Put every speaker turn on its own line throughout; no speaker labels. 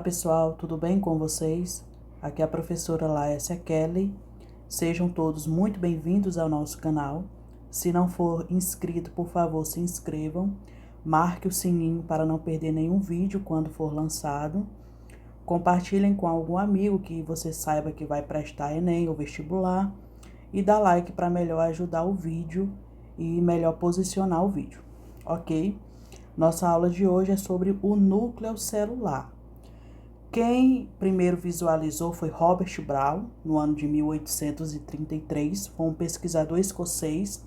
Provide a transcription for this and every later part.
Olá pessoal, tudo bem com vocês? Aqui é a professora Laécia Kelly. Sejam todos muito bem-vindos ao nosso canal. Se não for inscrito, por favor, se inscrevam. Marque o sininho para não perder nenhum vídeo quando for lançado. Compartilhem com algum amigo que você saiba que vai prestar Enem ou vestibular. E dá like para melhor ajudar o vídeo e melhor posicionar o vídeo, ok? Nossa aula de hoje é sobre o núcleo celular. Quem primeiro visualizou foi Robert Brown, no ano de 1833, foi um pesquisador escocês,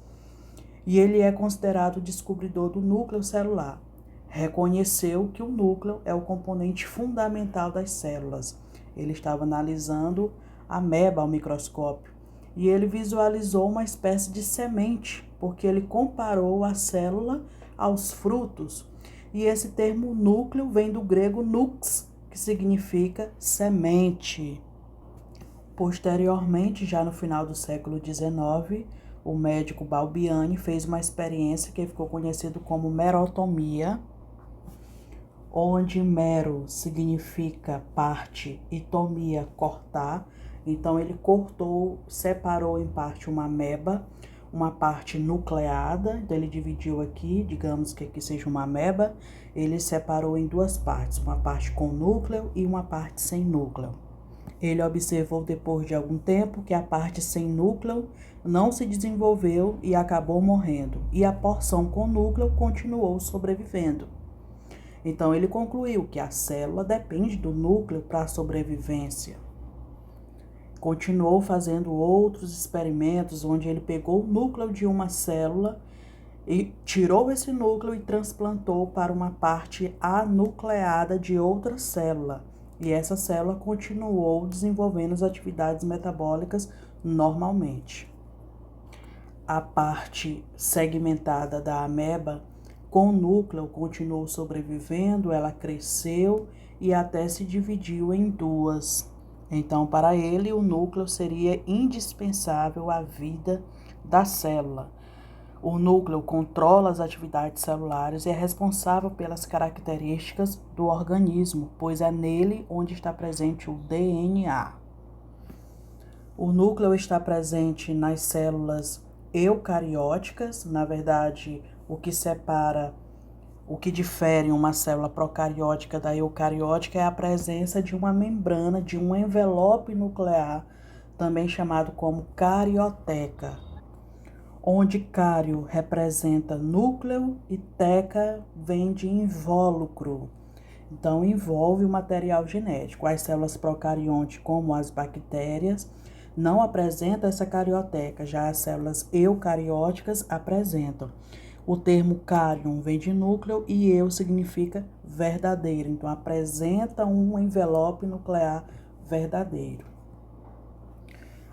e ele é considerado o descobridor do núcleo celular. Reconheceu que o núcleo é o componente fundamental das células. Ele estava analisando a ameba ao microscópio, e ele visualizou uma espécie de semente, porque ele comparou a célula aos frutos. E esse termo núcleo vem do grego nux, que significa semente. Posteriormente, já no final do século XIX, o médico Balbiani fez uma experiência que ficou conhecido como merotomia, onde mero significa parte e tomia, cortar. Então ele cortou, separou em parte uma ameba, uma parte nucleada, então ele dividiu aqui, digamos que aqui seja uma ameba, ele separou em duas partes, uma parte com núcleo e uma parte sem núcleo. Ele observou depois de algum tempo que a parte sem núcleo não se desenvolveu e acabou morrendo, e a porção com núcleo continuou sobrevivendo. Então ele concluiu que a célula depende do núcleo para a sobrevivência. Continuou fazendo outros experimentos onde ele pegou o núcleo de uma célula e tirou esse núcleo e transplantou para uma parte anucleada de outra célula. E essa célula continuou desenvolvendo as atividades metabólicas normalmente. A parte segmentada da ameba com o núcleo continuou sobrevivendo, ela cresceu e até se dividiu em duas. Então, para ele, o núcleo seria indispensável à vida da célula. O núcleo controla as atividades celulares e é responsável pelas características do organismo, pois é nele onde está presente o DNA. O núcleo está presente nas células eucarióticas, na verdade, o que difere uma célula procariótica da eucariótica é a presença de uma membrana, de um envelope nuclear, também chamado como carioteca, onde cário representa núcleo e teca vem de invólucro. Então, envolve o material genético. As células procariontes, como as bactérias, não apresentam essa carioteca, já as células eucarióticas apresentam. O termo cárion vem de núcleo e eu significa verdadeiro. Então, apresenta um envelope nuclear verdadeiro.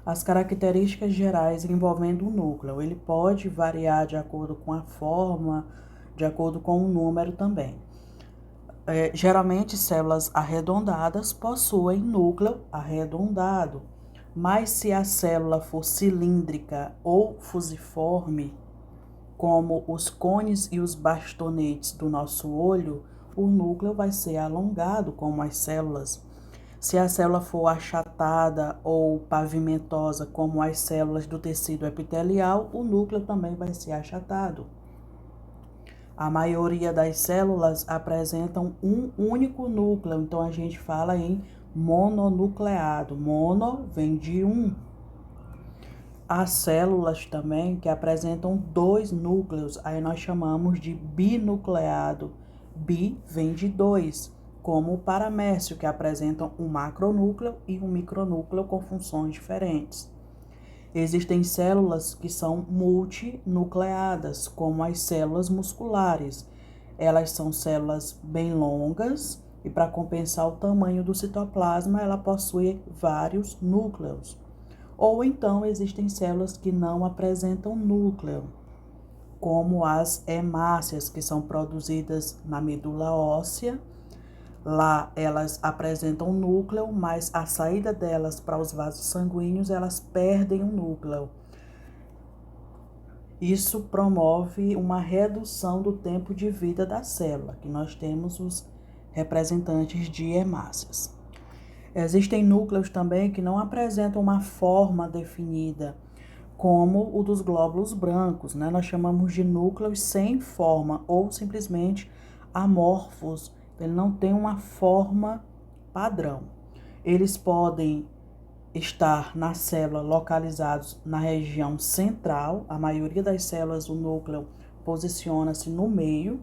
As características gerais envolvendo o núcleo, ele pode variar de acordo com a forma, de acordo com o número também. Geralmente, células arredondadas possuem núcleo arredondado, mas se a célula for cilíndrica ou fusiforme, como os cones e os bastonetes do nosso olho, o núcleo vai ser alongado, como as células. Se a célula for achatada ou pavimentosa, como as células do tecido epitelial, o núcleo também vai ser achatado. A maioria das células apresentam um único núcleo, então a gente fala em mononucleado. Mono vem de um. Há células também que apresentam dois núcleos, aí nós chamamos de binucleado. Bi vem de dois, como o paramécio, que apresentam um macronúcleo e um micronúcleo com funções diferentes. Existem células que são multinucleadas, como as células musculares. Elas são células bem longas e, para compensar o tamanho do citoplasma, ela possui vários núcleos. Ou então existem células que não apresentam núcleo, como as hemácias, que são produzidas na medula óssea. Lá elas apresentam núcleo, mas a saída delas para os vasos sanguíneos, elas perdem o núcleo. Isso promove uma redução do tempo de vida da célula, que nós temos os representantes de hemácias. Existem núcleos também que não apresentam uma forma definida, como o dos glóbulos brancos, né? Nós chamamos de núcleos sem forma ou simplesmente amorfos. Ele não tem uma forma padrão. Eles podem estar na célula localizados na região central. A maioria das células, o núcleo posiciona-se no meio,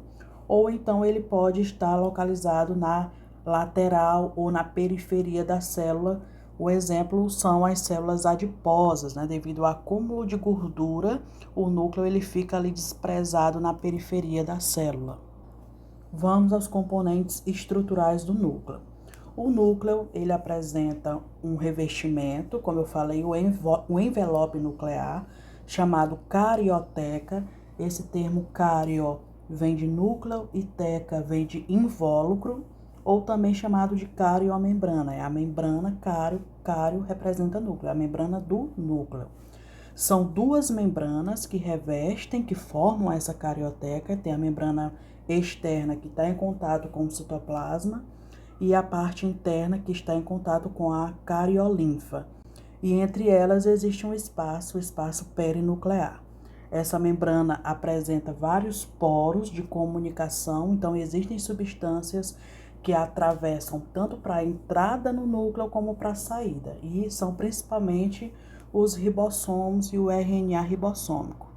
ou então ele pode estar localizado na lateral ou na periferia da célula. O exemplo são as células adiposas, né? Devido ao acúmulo de gordura, o núcleo ele fica ali desprezado na periferia da célula. Vamos aos componentes estruturais do núcleo. O núcleo ele apresenta um revestimento, como eu falei, o envelope nuclear, chamado carioteca. Esse termo cario vem de núcleo e teca vem de invólucro, ou também chamado de cariomembrana. É a membrana, cário representa núcleo, a membrana do núcleo. São duas membranas que revestem, que formam essa carioteca. Tem a membrana externa que está em contato com o citoplasma e a parte interna que está em contato com a cariolinfa. E entre elas existe um espaço, o espaço perinuclear. Essa membrana apresenta vários poros de comunicação, então existem substâncias que atravessam tanto para a entrada no núcleo como para a saída, e são principalmente os ribossomos e o RNA ribossômico.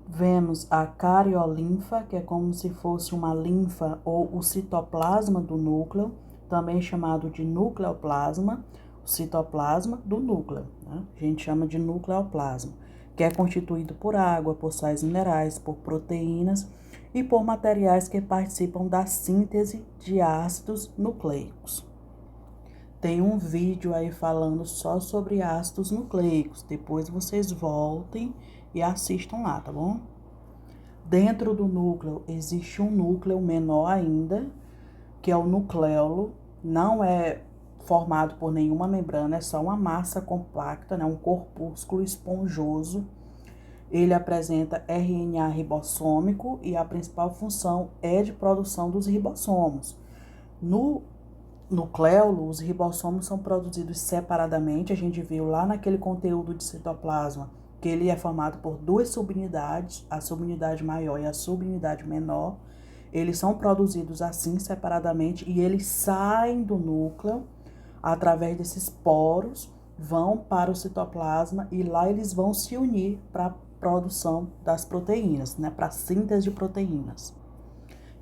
Vemos a cariolinfa, que é como se fosse uma linfa ou o citoplasma do núcleo, também chamado de nucleoplasma, o citoplasma do núcleo, né? A gente chama de nucleoplasma, que é constituído por água, por sais minerais, por proteínas e por materiais que participam da síntese de ácidos nucleicos. Tem um vídeo aí falando só sobre ácidos nucleicos, depois vocês voltem e assistam lá, tá bom? Dentro do núcleo existe um núcleo menor ainda, que é o nucleolo. Não é formado por nenhuma membrana, é só uma massa compacta, né? Um corpúsculo esponjoso. Ele apresenta RNA ribossômico e a principal função é de produção dos ribossomos. No nucleolo, os ribossomos são produzidos separadamente. A gente viu lá naquele conteúdo de citoplasma que ele é formado por duas subunidades, a subunidade maior e a subunidade menor. Eles são produzidos assim separadamente e eles saem do núcleo através desses poros, vão para o citoplasma e lá eles vão se unir para a produção das proteínas, né, para a síntese de proteínas.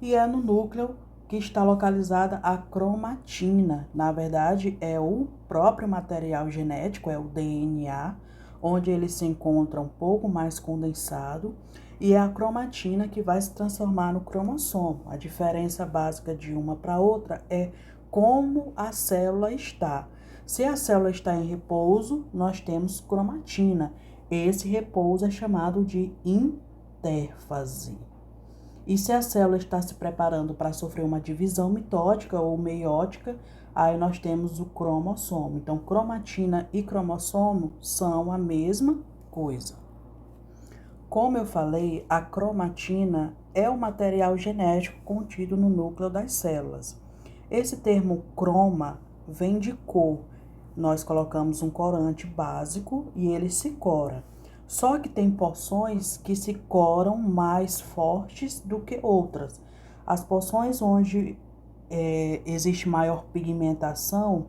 E é no núcleo que está localizada a cromatina. Na verdade, é o próprio material genético, é o DNA, onde ele se encontra um pouco mais condensado, e é a cromatina que vai se transformar no cromossomo. A diferença básica de uma para outra é como a célula está. Se a célula está em repouso, nós temos cromatina. Esse repouso é chamado de intérfase. E se a célula está se preparando para sofrer uma divisão mitótica ou meiótica, aí nós temos o cromossomo. Então, cromatina e cromossomo são a mesma coisa. Como eu falei, a cromatina é o material genético contido no núcleo das células. Esse termo croma vem de cor. Nós colocamos um corante básico e ele se cora. Só que tem porções que se coram mais fortes do que outras. As porções onde existe maior pigmentação,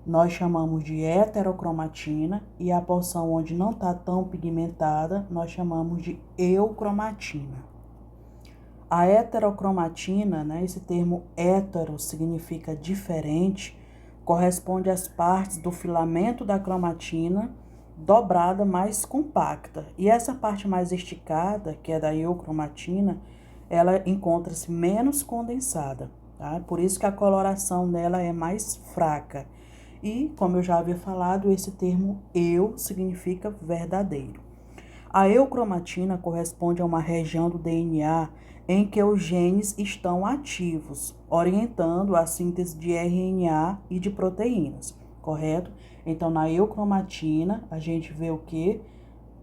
nós chamamos de heterocromatina, e a porção onde não está tão pigmentada, nós chamamos de eucromatina. A heterocromatina, né, esse termo hétero significa diferente, corresponde às partes do filamento da cromatina dobrada mais compacta. E essa parte mais esticada, que é da eucromatina, ela encontra-se menos condensada, tá? Por isso que a coloração dela é mais fraca. E, como eu já havia falado, esse termo eu significa verdadeiro. A eucromatina corresponde a uma região do DNA em que os genes estão ativos, orientando a síntese de RNA e de proteínas, correto? Então, na eucromatina, a gente vê o quê?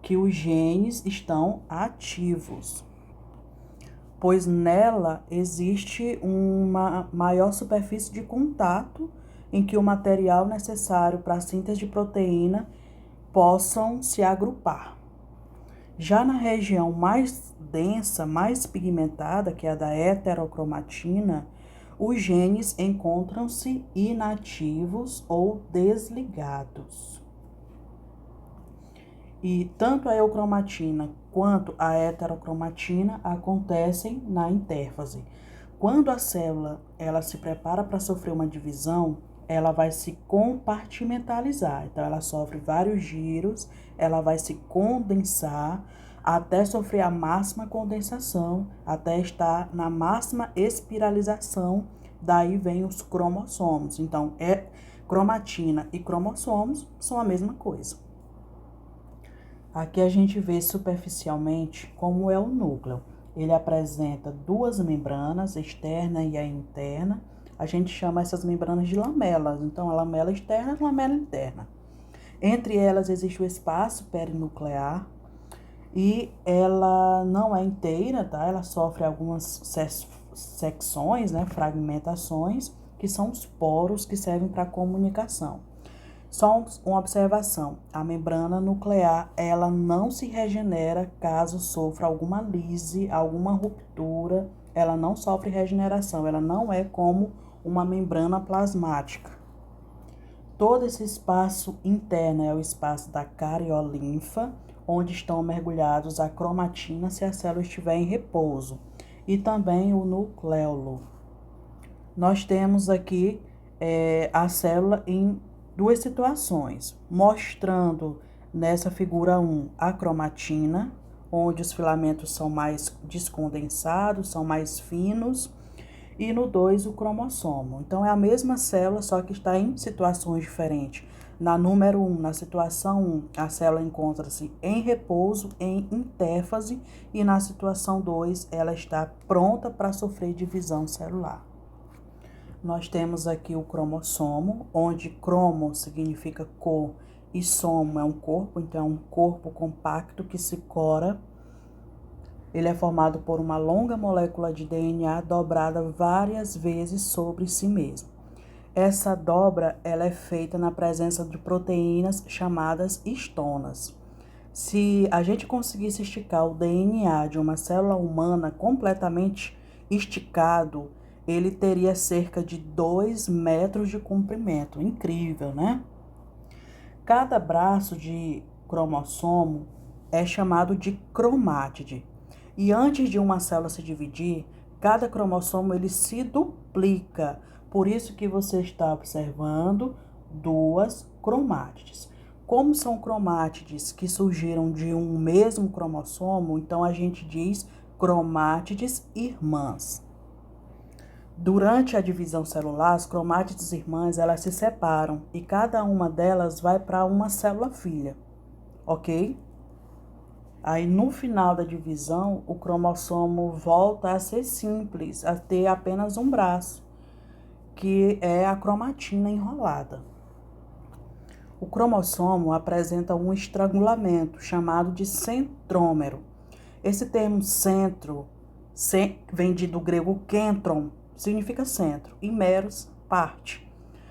Que os genes estão ativos. pois nela existe uma maior superfície de contato em que o material necessário para a síntese de proteína possam se agrupar. Já na região mais densa, mais pigmentada, que é a da heterocromatina, os genes encontram-se inativos ou desligados. E tanto a eucromatina quanto a heterocromatina acontecem na intérfase. Quando a célula ela se prepara para sofrer uma divisão, ela vai se compartimentalizar. Então, ela sofre vários giros, ela vai se condensar até sofrer a máxima condensação, até estar na máxima espiralização. Daí vem os cromossomos. Então, cromatina e cromossomos são a mesma coisa. Aqui a gente vê superficialmente como é o núcleo. Ele apresenta duas membranas, externa e a interna. A gente chama essas membranas de lamelas. Então, a lamela externa e a lamela interna. Entre elas existe o espaço perinuclear e ela não é inteira, tá? Ela sofre algumas secções, né? Fragmentações, que são os poros que servem para comunicação. Só uma observação, a membrana nuclear, ela não se regenera caso sofra alguma lise, alguma ruptura, ela não sofre regeneração, ela não é como uma membrana plasmática. Todo esse espaço interno é o espaço da cariolinfa, onde estão mergulhados a cromatina se a célula estiver em repouso, e também o nucleolo. Nós temos aqui a célula em duas situações, mostrando nessa figura 1 a cromatina, onde os filamentos são mais descondensados, são mais finos, e no 2 o cromossomo. Então, é a mesma célula, só que está em situações diferentes. Na número 1, na situação 1, a célula encontra-se em repouso, em intérfase, e na situação 2, ela está pronta para sofrer divisão celular. Nós temos aqui o cromossomo, onde cromo significa cor e somo é um corpo, então é um corpo compacto que se cora. Ele é formado por uma longa molécula de DNA dobrada várias vezes sobre si mesmo. Essa dobra ela é feita na presença de proteínas chamadas histonas. Se a gente conseguisse esticar o DNA de uma célula humana completamente esticado, ele teria cerca de 2 metros de comprimento. Incrível, né? Cada braço de cromossomo é chamado de cromátide. E antes de uma célula se dividir, cada cromossomo ele se duplica. Por isso que você está observando 2 cromátides. Como são cromátides que surgiram de um mesmo cromossomo, então a gente diz cromátides irmãs. Durante a divisão celular, as cromátides irmãs, elas se separam e cada uma delas vai para uma célula filha, ok? Aí, no final da divisão, o cromossomo volta a ser simples, a ter apenas um braço, que é a cromatina enrolada. O cromossomo apresenta um estrangulamento chamado de centrômero. Esse termo centro vem do grego kentron, significa centro, e meros, parte.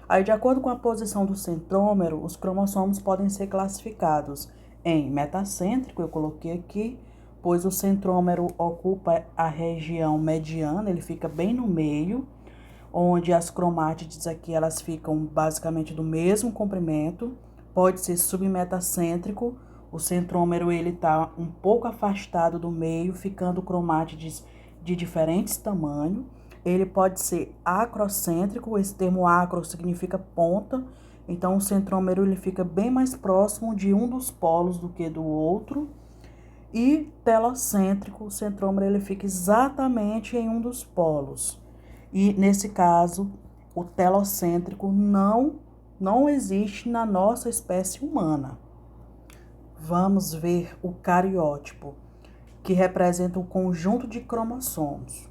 Aí, de acordo com a posição do centrômero, os cromossomos podem ser classificados em metacêntrico, eu coloquei aqui, pois o centrômero ocupa a região mediana, ele fica bem no meio, onde as cromátides aqui elas ficam basicamente do mesmo comprimento. Pode ser submetacêntrico, o centrômero ele está um pouco afastado do meio, ficando cromátides de diferentes tamanhos. Ele pode ser acrocêntrico, esse termo acro significa ponta, então o centrômero ele fica bem mais próximo de um dos polos do que do outro. E telocêntrico, o centrômero ele fica exatamente em um dos polos. E nesse caso, o telocêntrico não existe na nossa espécie humana. Vamos ver o cariótipo, que representa um conjunto de cromossomos.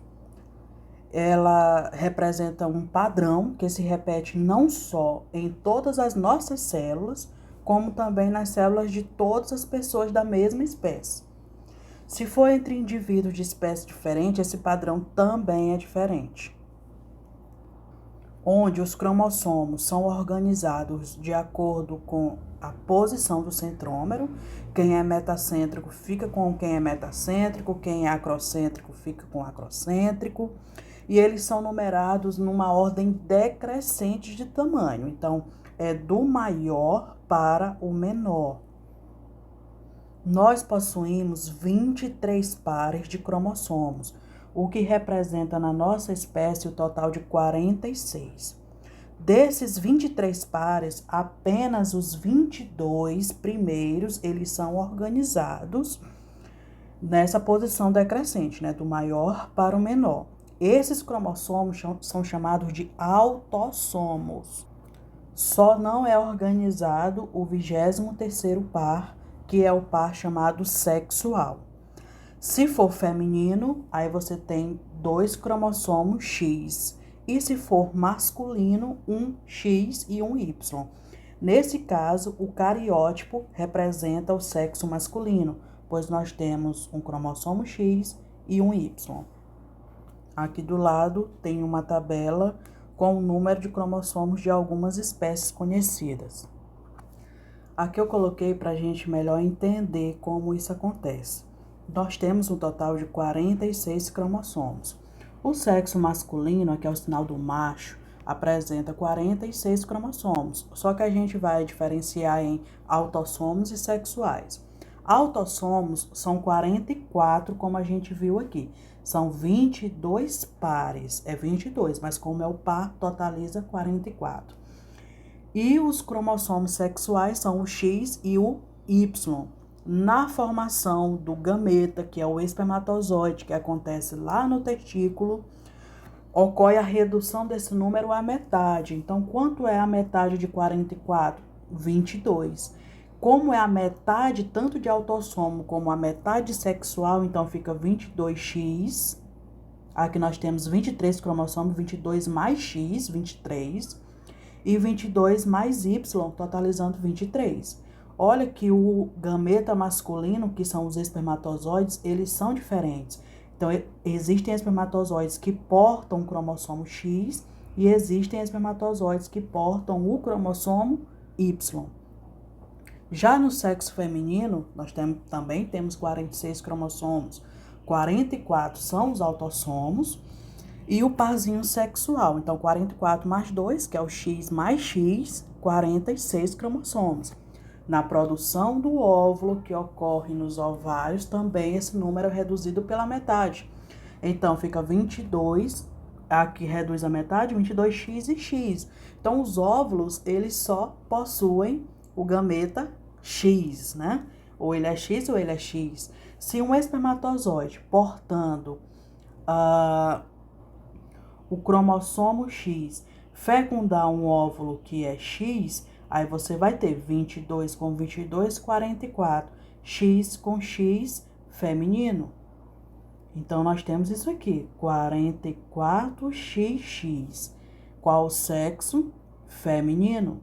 Ela representa um padrão que se repete não só em todas as nossas células, como também nas células de todas as pessoas da mesma espécie. Se for entre indivíduos de espécie diferente, esse padrão também é diferente. Onde os cromossomos são organizados de acordo com a posição do centrômero. Quem é metacêntrico fica com quem é metacêntrico, quem é acrocêntrico fica com acrocêntrico. E eles são numerados numa ordem decrescente de tamanho. Então, é do maior para o menor. Nós possuímos 23 pares de cromossomos, o que representa na nossa espécie o total de 46. Desses 23 pares, apenas os 22 primeiros, eles são organizados nessa posição decrescente, né, do maior para o menor. Esses cromossomos são chamados de autossomos. Só não é organizado o 23º par, que é o par chamado sexual. Se for feminino, aí você tem 2 cromossomos X. E se for masculino, um X e um Y. Nesse caso, o cariótipo representa o sexo masculino, pois nós temos um cromossomo X e um Y. Aqui do lado tem uma tabela com o número de cromossomos de algumas espécies conhecidas. Aqui eu coloquei para a gente melhor entender como isso acontece. Nós temos um total de 46 cromossomos. O sexo masculino, que é o sinal do macho, apresenta 46 cromossomos, só que a gente vai diferenciar em autossomos e sexuais. Autossomos são 44, como a gente viu aqui. São 22 pares, é 22, mas como é o par, totaliza 44. E os cromossomos sexuais são o X e o Y. Na formação do gameta, que é o espermatozoide, que acontece lá no testículo, ocorre a redução desse número à metade. Então, quanto é a metade de 44? 22. Como é a metade tanto de autossomo como a metade sexual, então fica 22x. Aqui nós temos 23 cromossomos, 22 mais x, 23. E 22 mais y, totalizando 23. Olha que o gameta masculino, que são os espermatozoides, eles são diferentes. Então, existem espermatozoides que portam o cromossomo X e existem espermatozoides que portam o cromossomo Y. Já no sexo feminino, nós também temos 46 cromossomos. 44 são os autossomos e o parzinho sexual. Então, 44 mais 2, que é o X mais X, 46 cromossomos. Na produção do óvulo, que ocorre nos ovários, também esse número é reduzido pela metade. Então, fica 22, aqui reduz a metade, 22x e x. Então, os óvulos, eles só possuem o gameta X, né? Ou ele é X ou ele é X. Se um espermatozoide portando o cromossomo X fecundar um óvulo que é X, aí você vai ter 22 com 22, 44. X com X feminino. Então, nós temos isso aqui, 44XX. Qual o sexo? Feminino.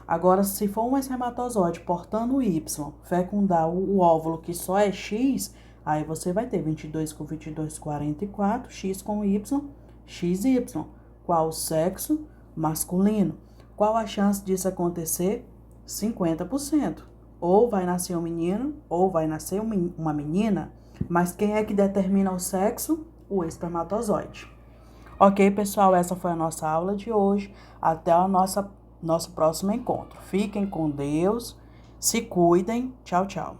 Agora, se for um espermatozoide portando Y, fecundar o óvulo que só é X, aí você vai ter 22 com 22, 44. X com Y, XY. Qual o sexo? Masculino. Qual a chance disso acontecer? 50%. Ou vai nascer um menino, ou vai nascer uma menina. Mas quem é que determina o sexo? O espermatozoide. Ok, pessoal, essa foi a nossa aula de hoje. Até o nosso próximo encontro. Fiquem com Deus, se cuidem. Tchau, tchau.